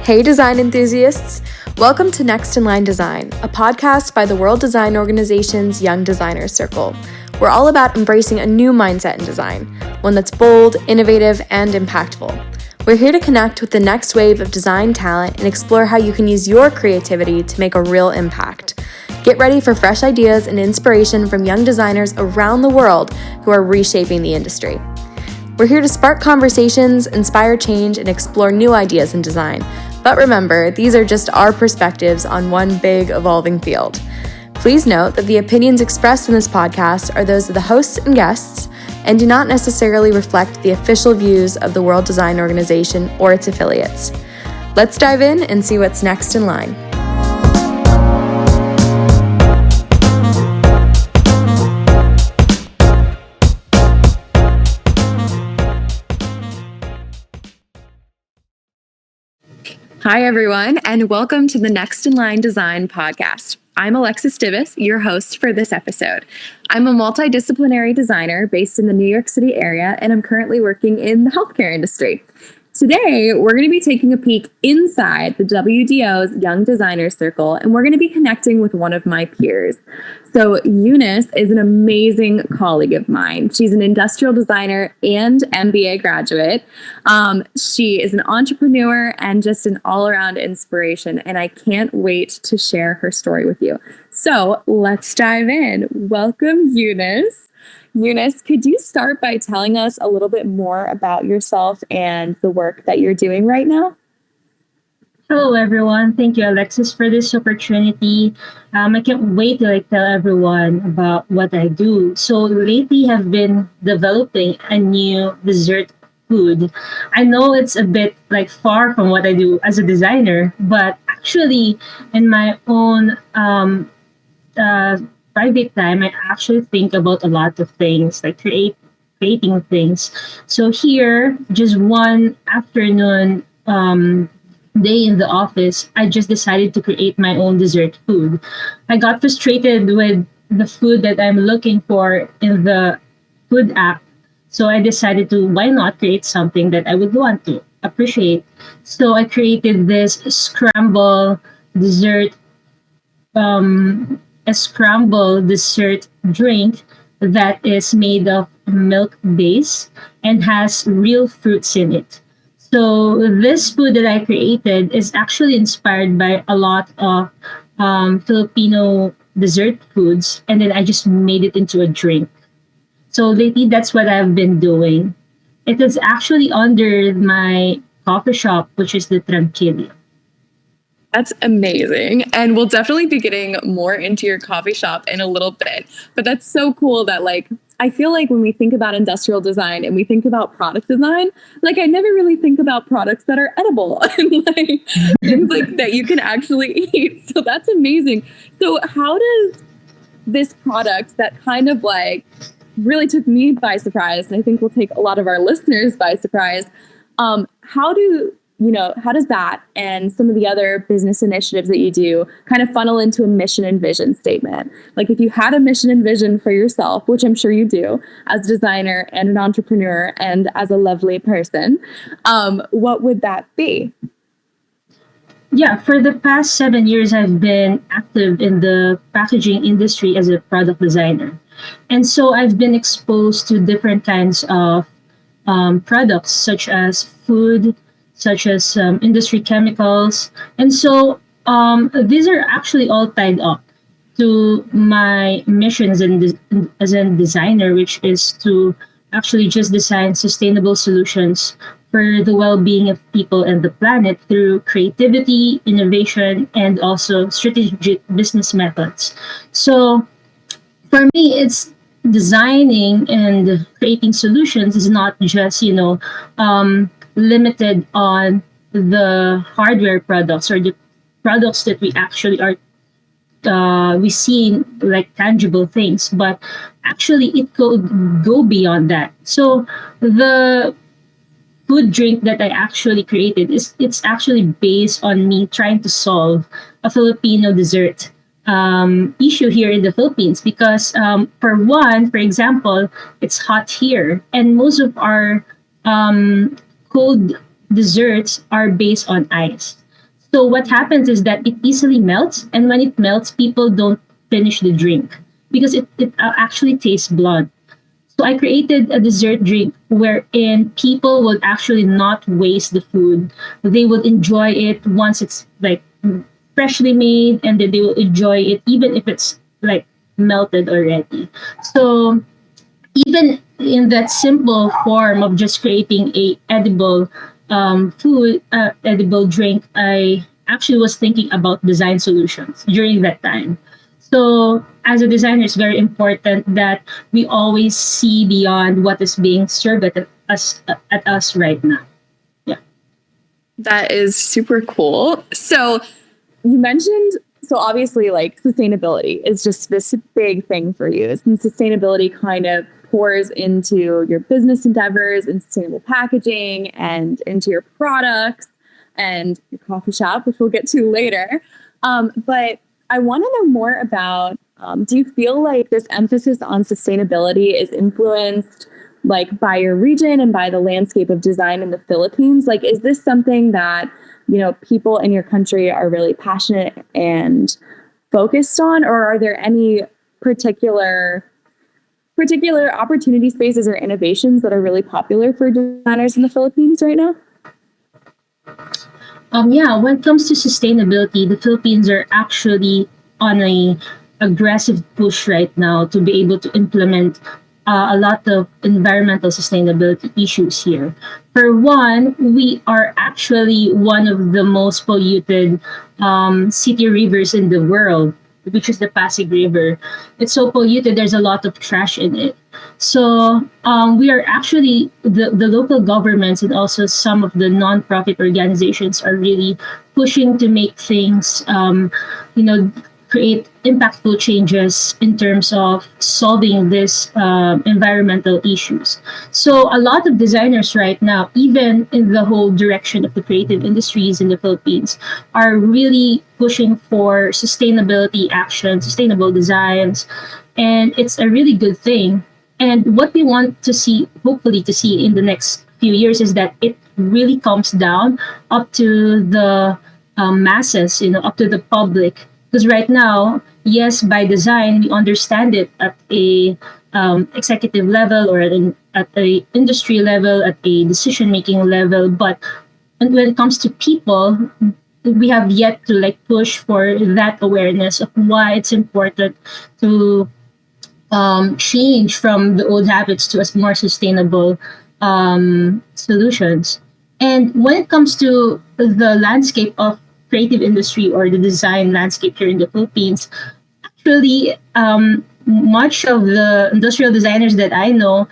Hey design enthusiasts! Welcome to Next in Line Design, a podcast by the World Design Organization's Young Designers Circle. We're all about embracing a new mindset in design, one that's bold, innovative, and impactful. We're here to connect with the next wave of design talent and explore how you can use your creativity to make a real impact. Get ready for fresh ideas and inspiration from young designers around the world who are reshaping the industry. We're here to spark conversations, inspire change, and explore new ideas in design. But remember, these are just our perspectives on one big, evolving field. Please note that the opinions expressed in this podcast are those of the hosts and guests and do not necessarily reflect the official views of the World Design Organization or its affiliates. Let's dive in and see what's next in line. Hi, everyone, and welcome to the Next in Line Design podcast. I'm Alexis Eunice, your host for this episode. I'm a multidisciplinary designer based in the New York City area, and I'm currently working in the healthcare industry. Today, we're going to be taking a peek inside the WDO's Young Designers Circle, and we're going to be connecting with one of my peers. So Eunice is an amazing colleague of mine. She's an industrial designer and MBA graduate. She is an entrepreneur and just an all-around inspiration, and I can't wait to share her story with you. So let's dive in. Welcome, Eunice. Eunice, could you start by telling us a little bit more about yourself and the work that you're doing right now? Hello, everyone. Thank you, Alexis, for this opportunity. I can't wait to tell everyone about what I do. So lately, I've been developing a new dessert food. I know it's a bit far from what I do as a designer, but actually, in my own private time, I actually think about a lot of things, creating things. So here, just one afternoon day in the office, I just decided to create my own dessert food. I got frustrated with the food that I'm looking for in the food app. So I decided to, why not create something that I would want to appreciate? So I created this dessert a scrambled dessert drink that is made of milk base and has real fruits in it. So this food that I created is actually inspired by a lot of Filipino dessert foods, and then I just made it into a drink. So lately, that's what I've been doing. It is actually under my coffee shop, which is the Tranquillo. That's amazing. And we'll definitely be getting more into your coffee shop in a little bit. But that's so cool that I feel like when we think about industrial design and we think about product design, I never really think about products that are edible and things that you can actually eat. So that's amazing. So how does this product that kind of really took me by surprise, and I think will take a lot of our listeners by surprise, how does that and some of the other business initiatives that you do kind of funnel into a mission and vision statement? If you had a mission and vision for yourself, which I'm sure you do as a designer and an entrepreneur and as a lovely person, what would that be? Yeah, for the past 7 years, I've been active in the packaging industry as a product designer. And so I've been exposed to different kinds of products, such as food, such as industry chemicals. And so these are actually all tied up to my mission as a designer, which is to actually just design sustainable solutions for the well-being of people and the planet through creativity, innovation, and also strategic business methods. So for me, it's designing and creating solutions is not just, limited on the hardware products or the products that we actually are we see tangible things, but actually it could go beyond that. So the food drink that I actually created it's actually based on me trying to solve a Filipino dessert issue here in the Philippines, because for example, it's hot here, and most of our cold desserts are based on ice. So what happens is that it easily melts, and when it melts, people don't finish the drink because it actually tastes blunt. So I created a dessert drink wherein people would actually not waste the food. They would enjoy it once it's like freshly made, and then they will enjoy it even if it's like melted already. So even in that simple form of just creating a edible edible drink, I actually was thinking about design solutions during that time. So as a designer, it's very important that we always see beyond what is being served at us right now. Yeah. That is super cool. So you mentioned, so obviously like sustainability is just this big thing for you. And sustainability kind of pours into your business endeavors and sustainable packaging and into your products and your coffee shop, which we'll get to later. But I want to know more about, do you feel like this emphasis on sustainability is influenced like by your region and by the landscape of design in the Philippines? Like, is this something that, you know, people in your country are really passionate and focused on, or are there any particular opportunity spaces or innovations that are really popular for designers in the Philippines right now? Yeah, when it comes to sustainability, the Philippines are actually on a aggressive push right now to be able to implement a lot of environmental sustainability issues here. For one, we are actually one of the most polluted city rivers in the world, which is the Pasig River. It's so polluted, there's a lot of trash in it. So we are actually, the local governments and also some of the non-profit organizations are really pushing to make things, you know, create impactful changes in terms of solving these environmental issues. So a lot of designers right now, even in the whole direction of the creative industries in the Philippines, are really pushing for sustainability action, sustainable designs, and it's a really good thing. And what we want to see, hopefully to see in the next few years, is that it really comes down up to the masses, you know, up to the public. Because right now, yes, by design, we understand it at a executive level or at a industry level, at a decision making level. But when it comes to people, we have yet to like push for that awareness of why it's important to change from the old habits to a more sustainable solutions. And when it comes to the landscape of creative industry or the design landscape here in the Philippines, actually, much of the industrial designers that I know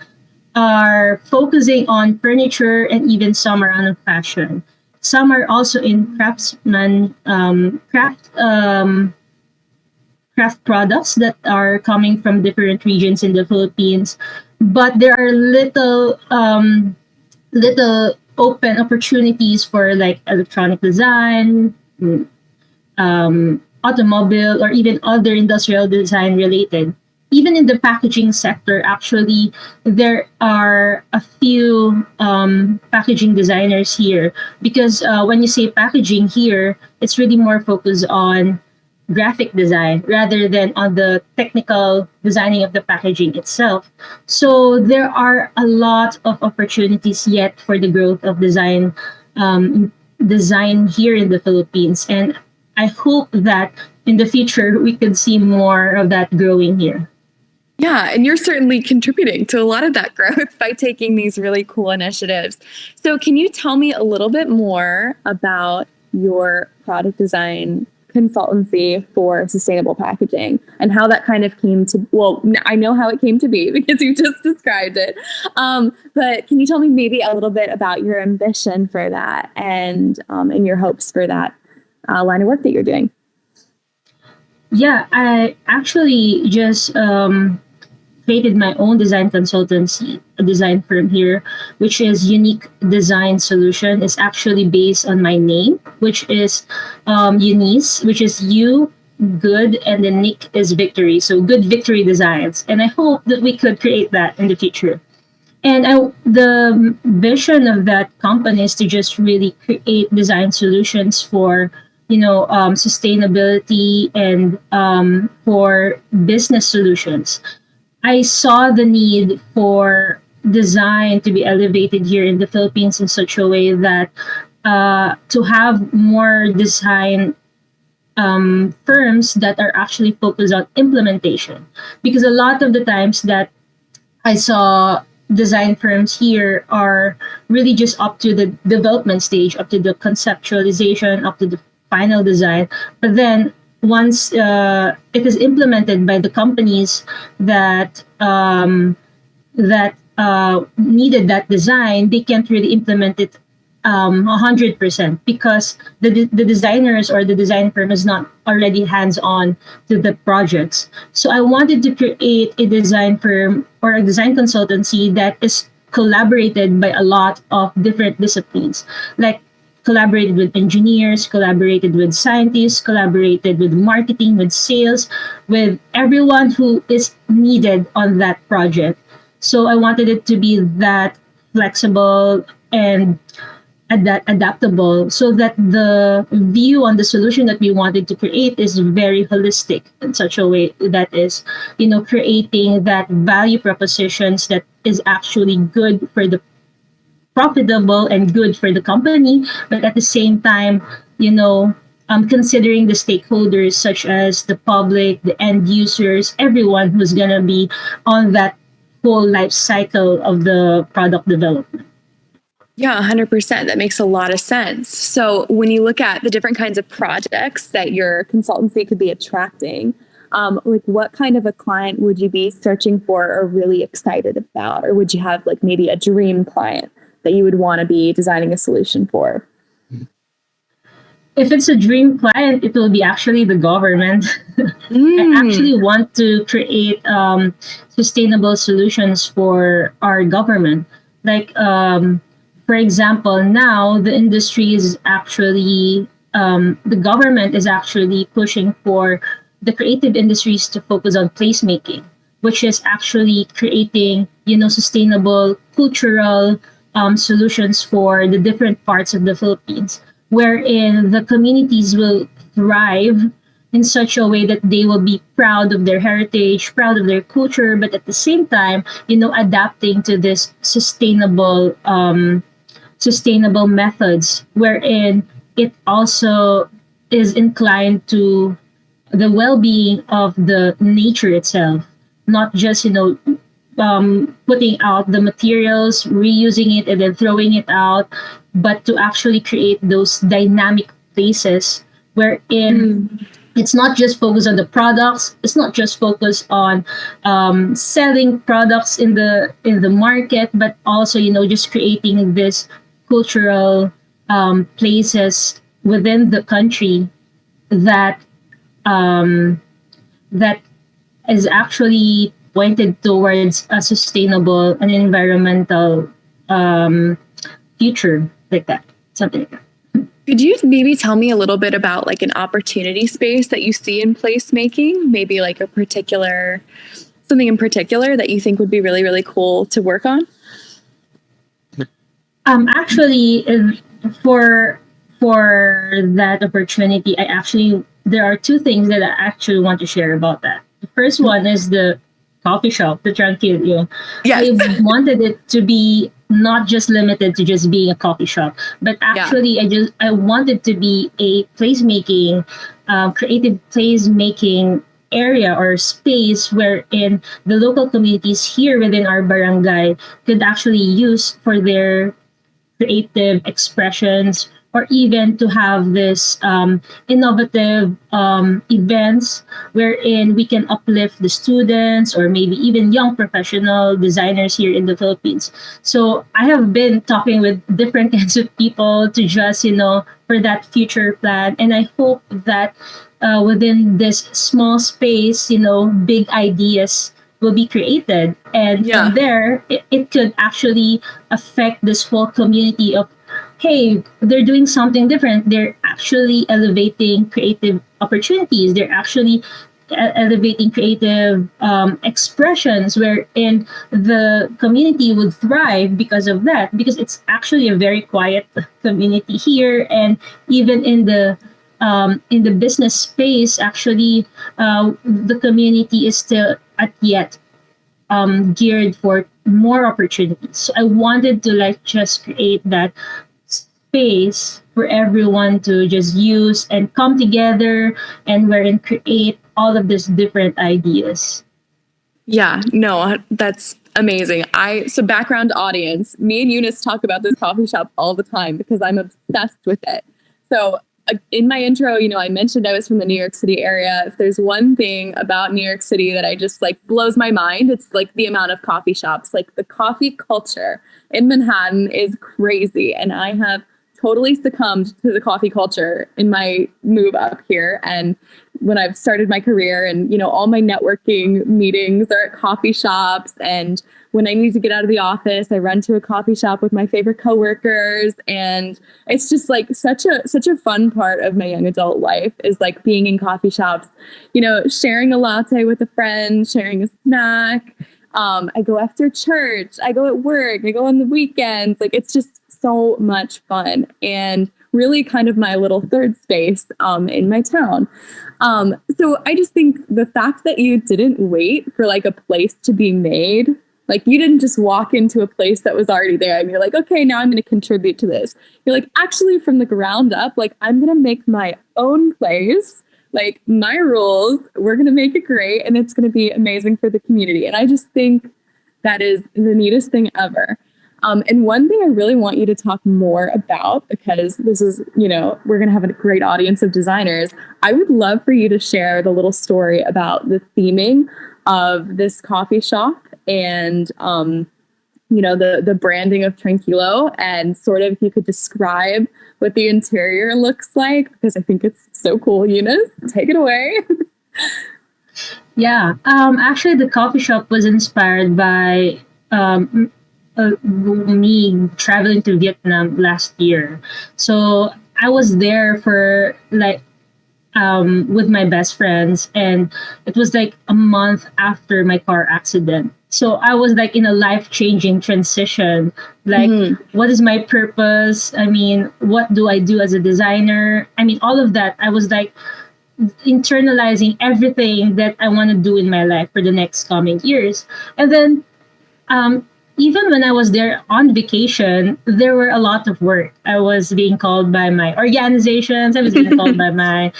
are focusing on furniture and even some are on fashion. Some are also in craft products that are coming from different regions in the Philippines, but there are little open opportunities for like electronic design, automobile, or even other industrial design related. Even in the packaging sector, actually, there are a few packaging designers here because when you say packaging here, it's really more focused on graphic design rather than on the technical designing of the packaging itself. So there are a lot of opportunities yet for the growth of design here in the Philippines, and I hope that in the future we could see more of that growing here. Yeah, and you're certainly contributing to a lot of that growth by taking these really cool initiatives. So can you tell me a little bit more about your product design consultancy for sustainable packaging and how that kind of came to, well, I know how it came to be because you just described it. But can you tell me maybe a little bit about your ambition for that and your hopes for that line of work that you're doing? Yeah, I actually just created my own design consultancy, a design firm here, which is Unique Design Solution. It's actually based on my name, which is Eunice, which is you, good, and then Nick is victory. So good victory designs. And I hope that we could create that in the future. And the vision of that company is to just really create design solutions for sustainability and for business solutions. I saw the need for design to be elevated here in the Philippines in such a way that to have more design firms that are actually focused on implementation. Because a lot of the times that I saw design firms here are really just up to the development stage, up to the conceptualization, up to the final design. But then once it is implemented by the companies that needed that design, they can't really implement it 100% because the designers or the design firm is not already hands on to the projects. So I wanted to create a design firm or a design consultancy that is collaborated by a lot of different disciplines, like collaborated with engineers, collaborated with scientists, collaborated with marketing, with sales, with everyone who is needed on that project. So I wanted it to be that flexible and adaptable so that the view on the solution that we wanted to create is very holistic in such a way that is, creating that value propositions that is actually good for the profitable and good for the company, but at the same time, considering the stakeholders such as the public, the end users, everyone who's gonna be on that whole life cycle of the product development. Yeah, 100%. That makes a lot of sense. So when you look at the different kinds of projects that your consultancy could be attracting, like what kind of a client would you be searching for or really excited about? Or would you have like maybe a dream client that you would want to be designing a solution for? If it's a dream client, it will be actually the government. I actually want to create sustainable solutions for our government. Like, for example, now the industry is actually, the government is actually pushing for the creative industries to focus on placemaking, which is actually creating, sustainable cultural solutions for the different parts of the Philippines, wherein the communities will thrive in such a way that they will be proud of their heritage, proud of their culture, but at the same time, adapting to this sustainable methods, wherein it also is inclined to the well-being of the nature itself, not just putting out the materials, reusing it, and then throwing it out, but to actually create those dynamic places wherein it's not just focused on the products. It's not just focused on selling products in the market, but also just creating this cultural places within the country that that is actually pointed towards a sustainable and environmental future, like that, something like that. Could you maybe tell me a little bit about like an opportunity space that you see in placemaking? Maybe like something in particular that you think would be really, really cool to work on? Actually, for that opportunity, there are two things that I actually want to share about that. The first one is the coffee shop, the Tranquillo. Yes. I wanted it to be not just limited to just being a coffee shop, but actually I wanted to be a placemaking, creative placemaking area or space wherein the local communities here within our barangay could actually use for their creative expressions, or even to have this innovative events wherein we can uplift the students or maybe even young professional designers here in the Philippines. So I have been talking with different kinds of people to just, for that future plan. And I hope that within this small space, big ideas will be created. And from there, it could actually affect this whole community of, hey, they're doing something different. They're actually elevating creative opportunities. They're actually elevating creative expressions wherein the community would thrive because of that, because it's actually a very quiet community here. And even in the in the business space, actually, the community is still at yet geared for more opportunities. So I wanted to like just create that space for everyone to just use and come together and wherein create all of these different ideas. Yeah, no, that's amazing. So background audience, me and Eunice talk about this coffee shop all the time because I'm obsessed with it. So in my intro, I mentioned I was from the New York City area. If there's one thing about New York City that I just like blows my mind, it's like the amount of coffee shops. Like the coffee culture in Manhattan is crazy. And I have totally succumbed to the coffee culture in my move up here. And when I've started my career and, all my networking meetings are at coffee shops. And when I need to get out of the office, I run to a coffee shop with my favorite coworkers. And it's just like such a fun part of my young adult life is like being in coffee shops, sharing a latte with a friend, sharing a snack. I go after church, I go at work, I go on the weekends. Like it's just so much fun and really kind of my little third space in my town. So I just think the fact that you didn't wait for like a place to be made, like you didn't just walk into a place that was already there and you're like, okay, now I'm going to contribute to this. You're like, actually from the ground up, like I'm going to make my own place, like my rules, we're going to make it great and it's going to be amazing for the community. And I just think that is the neatest thing ever. And one thing I really want you to talk more about, because this is, we're going to have a great audience of designers. I would love for you to share the little story about the theming of this coffee shop and, the branding of Tranquilo, and sort of if you could describe what the interior looks like, because I think it's so cool. Eunice, take it away. Yeah. Actually, the coffee shop was inspired by me traveling to Vietnam last year. So I was there for like with my best friends, and it was like a month after my car accident. So I was like in a life-changing transition. Like, what is my purpose? I mean, what do I do as a designer? I mean, all of that. I was like internalizing everything that I want to do in my life for the next coming years. And then even when I was there on vacation, there were a lot of work. I was being called by my organizations. I was being called by my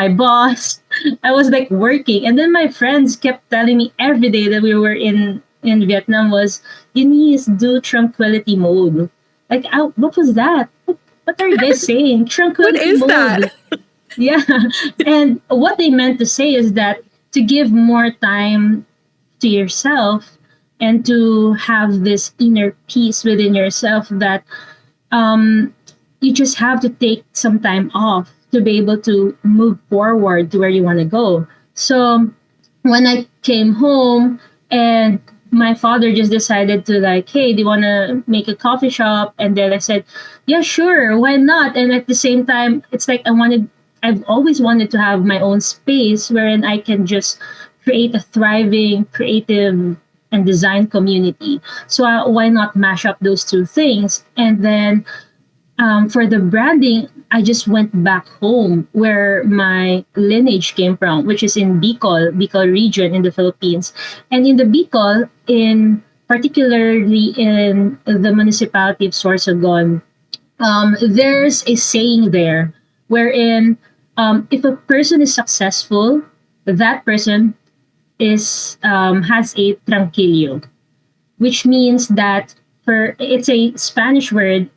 boss. I was like working. And then my friends kept telling me every day that we were in Vietnam was, Eunice, do tranquility mode. Like, what was that? What are you guys saying? Tranquility what is mode. That? Yeah. And what they meant to say is that to give more time to yourself and to have this inner peace within yourself that you just have to take some time off to be able to move forward to where you want to go. So when I came home and my father just decided to like, hey, do you want to make a coffee shop? And then I said, yeah, sure, why not? And at the same time, it's like I've always wanted to have my own space wherein I can just create a thriving, creative, and design community. So why not mash up those two things? And then for the branding, I just went back home where my lineage came from, which is in Bicol region in the Philippines. And in the Bicol, particularly in the municipality of Sorsogon, there's a saying there wherein if a person is successful, that person has a tranquillo, which means that it's a Spanish word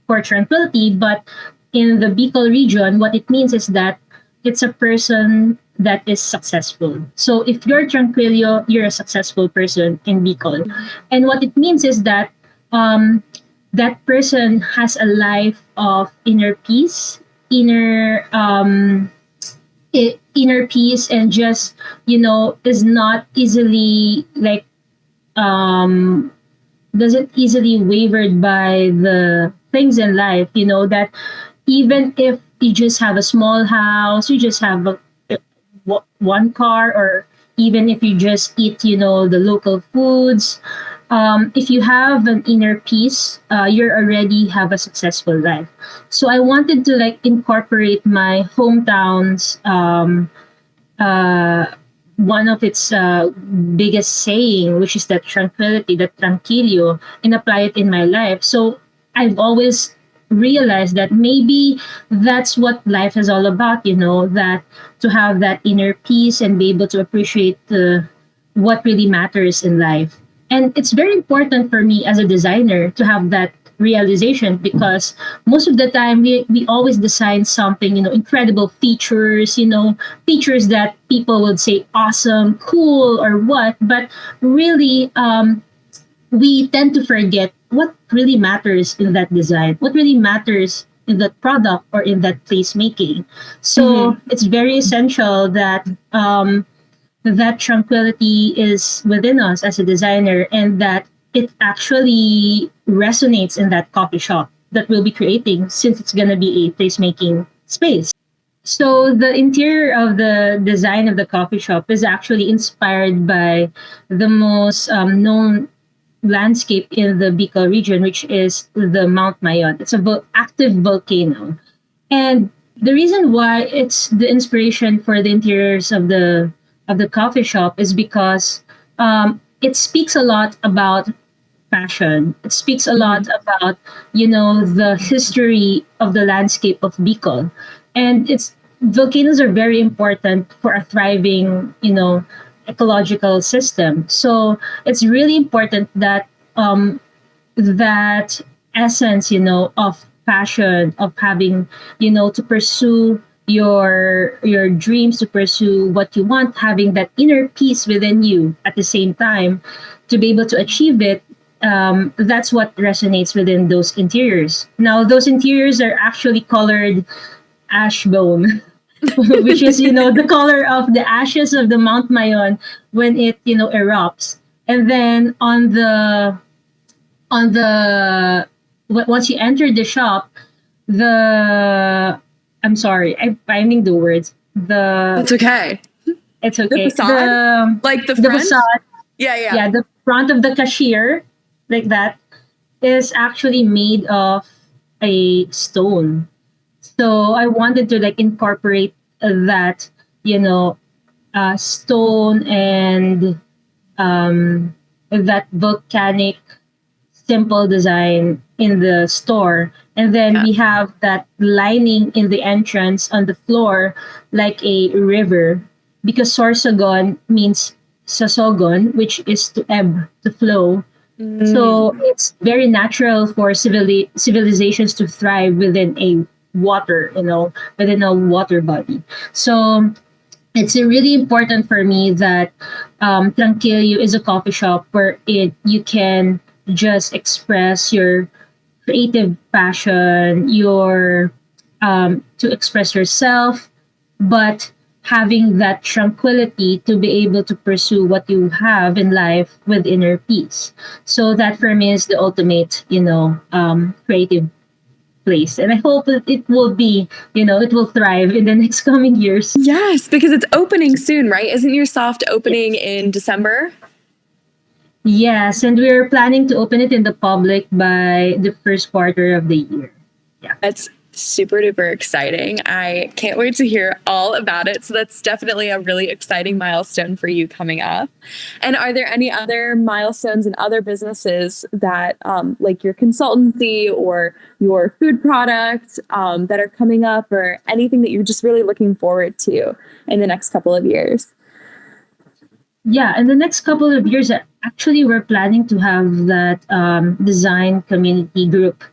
for tranquility, but in the Bicol region, what it means is that it's a person that is successful. So if you're tranquillo, you're a successful person in Bicol. And what it means is that that person has a life of inner peace, inner peace, and just is not easily like doesn't easily wavered by the things in life. That even if you just have a small house, you just have one car, or even if you just eat the local foods, if you have an inner peace, you already have a successful life. So I wanted to like incorporate my hometown's uh, one of its biggest saying, which is that tranquility, that tranquilio, and apply it in my life. So I've always realized that maybe that's what life is all about, that to have that inner peace and be able to appreciate what really matters in life. And it's very important for me as a designer to have that realization, because most of the time we always design something, incredible features, features that people would say awesome, cool, or what. But really, we tend to forget what really matters in that design, what really matters in that product or in that placemaking. So it's very essential that that tranquility is within us as a designer, and that it actually resonates in that coffee shop that we'll be creating, since it's going to be a placemaking space. So the interior of the design of the coffee shop is actually inspired by the most known landscape in the Bicol region, which is the Mount Mayon. It's a active volcano. And the reason why it's the inspiration for the interiors of the coffee shop is because it speaks a lot about passion. It speaks a lot about, the history of the landscape of Bicol. And it's volcanoes are very important for a thriving, ecological system. So it's really important that that essence, of passion, of having, to pursue your dreams, to pursue what you want, having that inner peace within you at the same time to be able to achieve it. That's what resonates within those interiors. Now, those interiors are actually colored ash bone, which is, the color of the ashes of the Mount Mayon when it, erupts. And then once you enter the shop, the I'm sorry, I'm finding the words. That's okay. It's okay. The facade, like the front. Facade, Yeah. the front of the cashier, like that, is actually made of a stone. So I wanted to like incorporate that, stone and that volcanic simple design in the store. And then we have that lining in the entrance on the floor like a river, because Sorsogon means Sasogon, which is to ebb, to flow. So it's very natural for civilizations to thrive within a water, within a water body. So it's really important for me that Tranquillo is a coffee shop where you can just express your creative passion, your to express yourself, but having that tranquility to be able to pursue what you have in life with inner peace. So that for me is the ultimate, creative place. And I hope that it will be, it will thrive in the next coming years. Yes, because it's opening soon, right? Isn't your soft opening in December? Yes, and we're planning to open it in the public by the first quarter of the year. Yeah. That's super duper exciting. I can't wait to hear all about it. So that's definitely a really exciting milestone for you coming up. And are there any other milestones in other businesses that like your consultancy or your food product that are coming up, or anything that you're just really looking forward to in the next couple of years? Yeah, in the next couple of years, actually, we're planning to have that design community group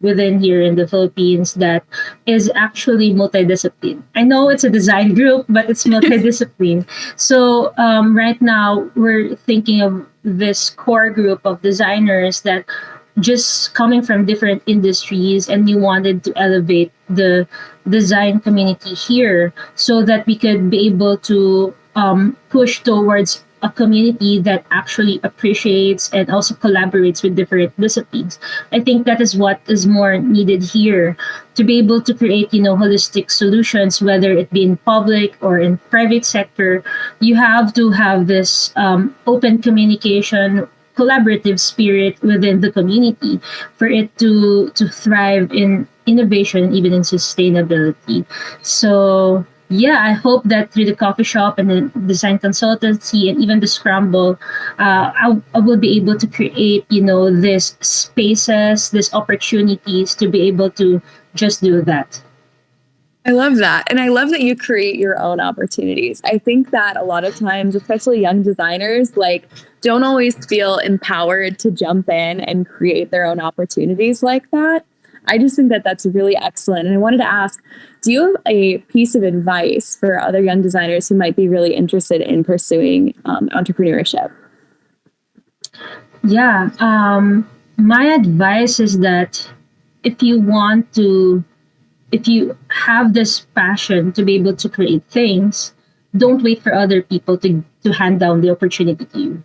within here in the Philippines that is actually multidiscipline. I know it's a design group, but it's multidiscipline. So right now, we're thinking of this core group of designers that just coming from different industries, and we wanted to elevate the design community here so that we could be able to push towards a community that actually appreciates and also collaborates with different disciplines. I think that is what is more needed here, to be able to create, holistic solutions, whether it be in public or in private sector. You have to have this open communication collaborative spirit within the community for it to thrive in innovation, even in sustainability. So yeah, I hope that through the coffee shop and the design consultancy and even the scramble, I will be able to create, this spaces, these opportunities to be able to just do that. I love that. And I love that you create your own opportunities. I think that a lot of times, especially young designers, don't always feel empowered to jump in and create their own opportunities like that. I just think that that's really excellent. And I wanted to ask, do you have a piece of advice for other young designers who might be really interested in pursuing entrepreneurship? Yeah. My advice is that if you have this passion to be able to create things, don't wait for other people to hand down the opportunity to you.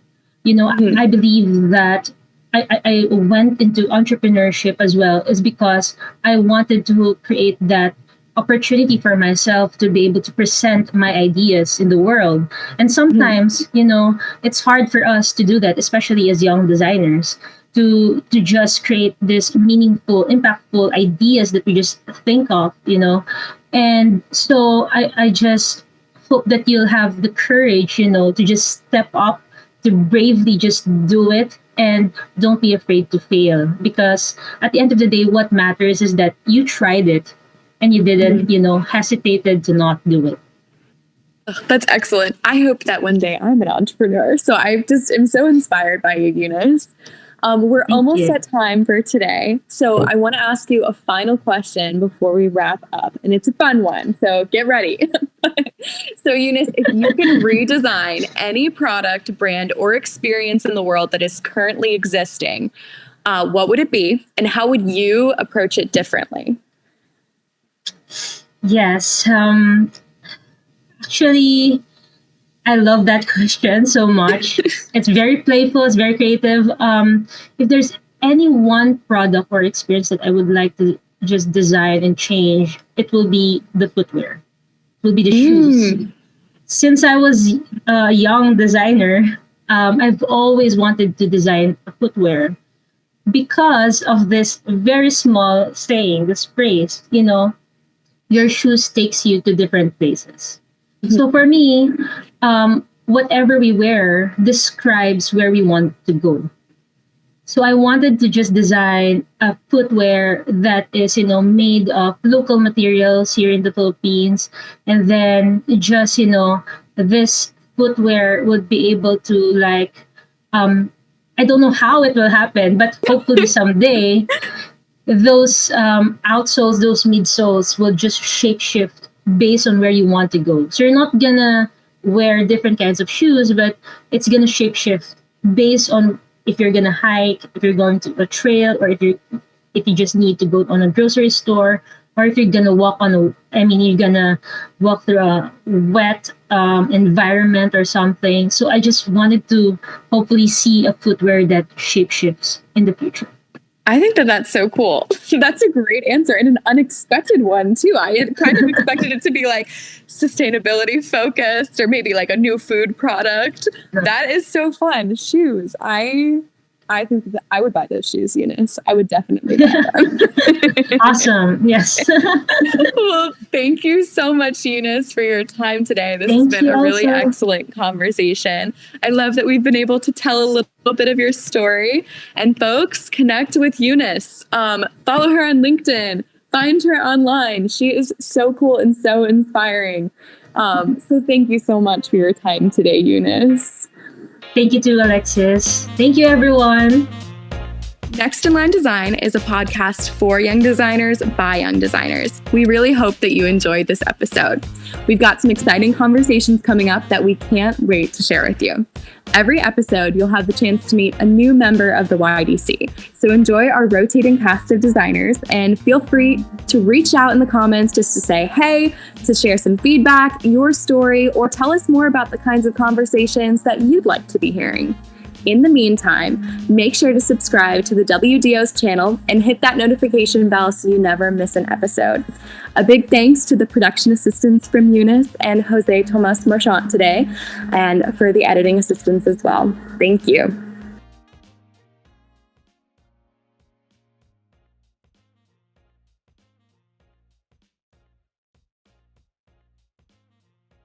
I believe that I went into entrepreneurship as well is because I wanted to create that opportunity for myself to be able to present my ideas in the world. And sometimes, it's hard for us to do that, especially as young designers, to just create this meaningful, impactful ideas that we just think of, And so I just hope that you'll have the courage, to just step up, to bravely just do it, and don't be afraid to fail. Because at the end of the day, what matters is that you tried it and you didn't, hesitated to not do it. That's excellent. I hope that one day I'm an entrepreneur. So I just am so inspired by you, Eunice. We're almost at time for today. So I want to ask you a final question before we wrap up. And it's a fun one. So get ready. So Eunice, if you can redesign any product, brand, or experience in the world that is currently existing, what would it be? And how would you approach it differently? Yes. Actually, I love that question so much. It's very playful. It's very creative. If there's any one product or experience that I would like to just design and change, it will be the footwear. It will be the shoes. Since I was a young designer, I've always wanted to design a footwear because of this very small saying, this phrase, your shoes takes you to different places. So for me, whatever we wear describes where we want to go. So I wanted to just design a footwear that is, made of local materials here in the Philippines. And then just, this footwear would be able to I don't know how it will happen, but hopefully someday those outsoles, those midsoles will just shape shift based on where you want to go. So you're not gonna wear different kinds of shoes, but it's gonna shape shift based on if you're gonna hike, if you're going to a trail, or if you just need to go on a grocery store, or if you're gonna you're gonna walk through a wet environment or something. So I just wanted to hopefully see a footwear that shape shifts in the future. I think that that's so cool. That's a great answer and an unexpected one too. I kind of expected it to be sustainability focused or maybe a new food product. That is so fun. Shoes. I think that I would buy those shoes, Eunice. I would definitely buy them. Awesome. Yes. Well, thank you so much, Eunice, for your time today. This has been a really excellent conversation. I love that we've been able to tell a little bit of your story. And folks, connect with Eunice. Follow her on LinkedIn. Find her online. She is so cool and so inspiring. So thank you so much for your time today, Eunice. Thank you too, Alexis. Thank you, everyone. Next in Line Design is a podcast for young designers by young designers. We really hope that you enjoyed this episode. We've got some exciting conversations coming up that we can't wait to share with you. Every episode, you'll have the chance to meet a new member of the YDC. So enjoy our rotating cast of designers and feel free to reach out in the comments just to say hey, to share some feedback, your story, or tell us more about the kinds of conversations that you'd like to be hearing. In the meantime, make sure to subscribe to the WDO's channel and hit that notification bell so you never miss an episode. A big thanks to the production assistants from Eunice and Jose Tomas Marchant today, and for the editing assistants as well. Thank you.